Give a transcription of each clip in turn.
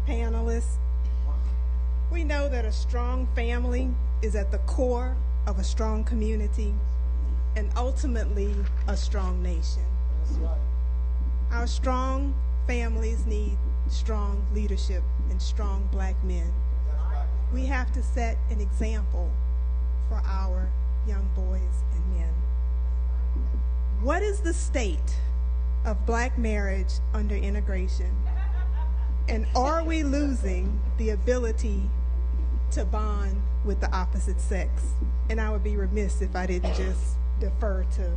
panelists. We know that a strong family is at the core of a strong community and ultimately a strong nation. That's right. Our strong families need strong leadership and strong black men. That's right. We have to set an example for our young boys and men. What is the state of black marriage under integration? And are we losing the ability to bond with the opposite sex? And I would be remiss if I didn't just defer to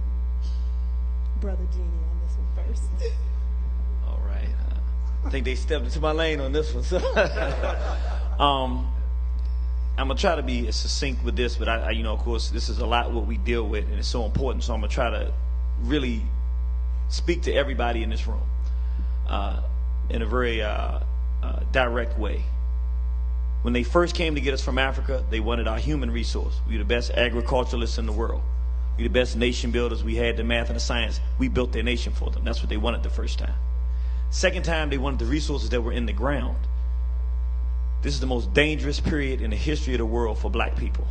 Brother Jeannie on this one first. All right. I think they stepped into my lane on this one. So I'm going to try to be as succinct with this, but I of course, this is a lot what we deal with, and it's so important. So I'm going to try to really speak to everybody in this room in a very direct way. When they first came to get us from Africa, they wanted our human resource. We were the best agriculturalists in the world. We were the best nation builders. We had the math and the science. We built their nation for them. That's what they wanted the first time. Second time, they wanted the resources that were in the ground. This is the most dangerous period in the history of the world for black people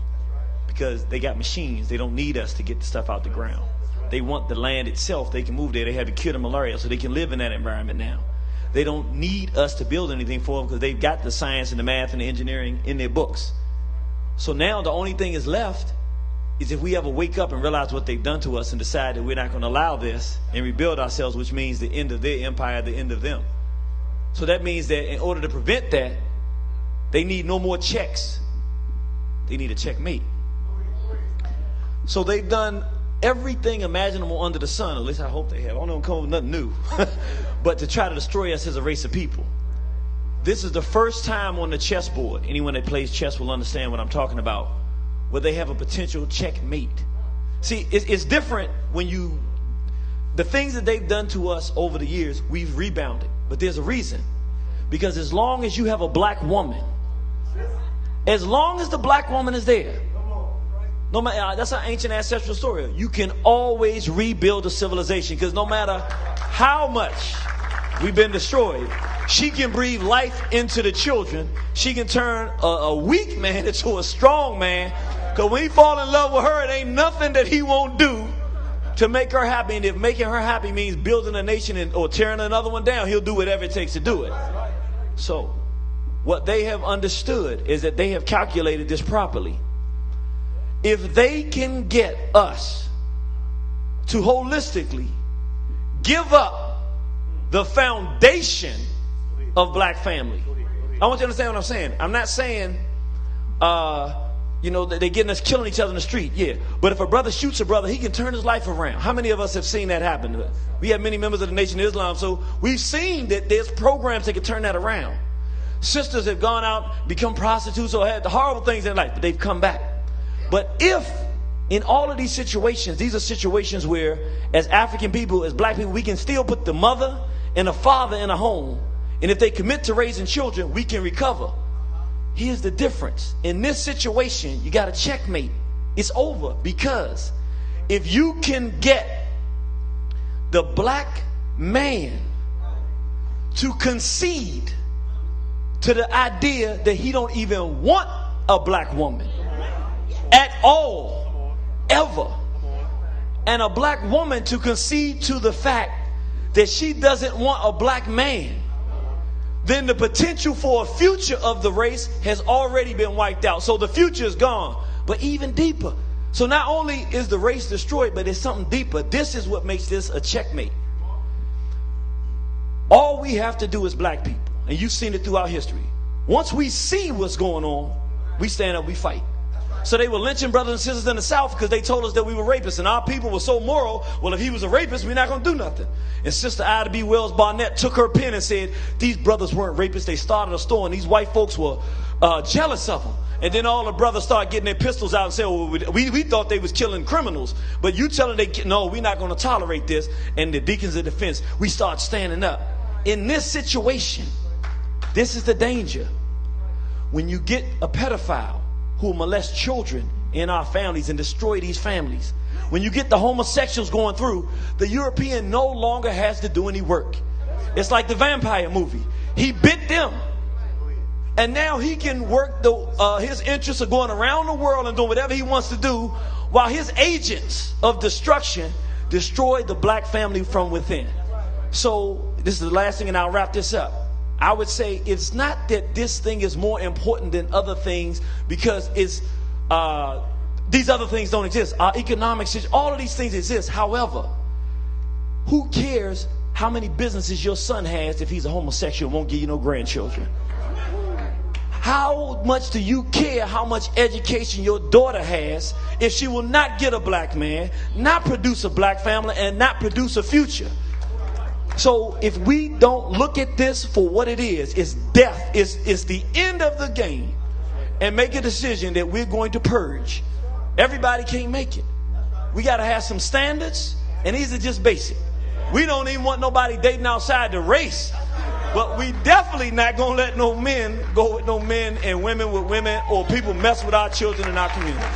because they got machines. They don't need us to get the stuff out the ground. They want the land itself. They can move there. They have to cure the malaria so they can live in that environment now. They don't need us to build anything for them because they've got the science and the math and the engineering in their books. So now the only thing is left is if we ever wake up and realize what they've done to us and decide that we're not going to allow this and rebuild ourselves, which means the end of their empire, the end of them. So that means that in order to prevent that, they need no more checks. They need a checkmate. So they've done everything imaginable under the sun. At least I hope they have. I don't come up with nothing new. But to try to destroy us as a race of people. This is the first time on the chessboard, anyone that plays chess will understand what I'm talking about, where they have a potential checkmate. See, it's different when the things that they've done to us over the years, we've rebounded. But there's a reason. Because as long as you have a black woman, as long as the black woman is there, no matter, that's our ancient ancestral story. You can always rebuild a civilization because no matter how much we've been destroyed, she can breathe life into the children. She can turn a weak man into a strong man. Because when he fall in love with her, it ain't nothing that he won't do to make her happy. And if making her happy means building a nation or tearing another one down, he'll do whatever it takes to do it. So what they have understood is that they have calculated this properly. If they can get us to holistically give up the foundation of black family. I want you to understand what I'm saying. I'm not saying, that they're getting us killing each other in the street. Yeah. But if a brother shoots a brother, he can turn his life around. How many of us have seen that happen? We have many members of the Nation of Islam, so we've seen that there's programs that can turn that around. Sisters have gone out, become prostitutes, or had the horrible things in life, but they've come back. But if in all of these situations, these are situations where as African people, as black people, we can still put the mother and the father in a home. And if they commit to raising children, we can recover. Here's the difference. In this situation, you got a checkmate. It's over because if you can get the black man to concede to the idea that he don't even want a black woman at all, ever, and a black woman to concede to the fact that she doesn't want a black man, then the potential for a future of the race has already been wiped out. So the future is gone, but even deeper. So not only is the race destroyed, but there's something deeper. This is what makes this a checkmate. All we have to do as black people, and you've seen it throughout history, once we see what's going on, we stand up, we fight. So they were lynching brothers and sisters in the South because they told us that we were rapists. And our people were so moral, well, if he was a rapist, we're not going to do nothing. And Sister Ida B. Wells Barnett took her pen and said, these brothers weren't rapists. They started a store, and these white folks were jealous of them. And then all the brothers started getting their pistols out and said, well, we thought they was killing criminals. But you telling no, we're not going to tolerate this. And the deacons of defense, we start standing up. In this situation, this is the danger. When you get a pedophile who molest children in our families and destroy these families, when you get the homosexuals going through, the European no longer has to do any work. It's like the vampire movie. He bit them And now he can work his interests of going around the world and doing whatever he wants to do, while his agents of destruction destroy the black family from within. So this is the last thing, and I'll wrap this up. I would say it's not that this thing is more important than other things, because it's these other things don't exist. Our economic situation, all of these things exist. However, who cares how many businesses your son has if he's a homosexual and won't give you no grandchildren? How much do you care how much education your daughter has if she will not get a black man, not produce a black family, and not produce a future? So if we don't look at this for what it is, it's death, it's the end of the game, and make a decision that we're going to purge. Everybody can't make it. We got to have some standards, and these are just basic. We don't even want nobody dating outside the race. But we definitely not going to let no men go with no men and women with women, or people mess with our children in our community.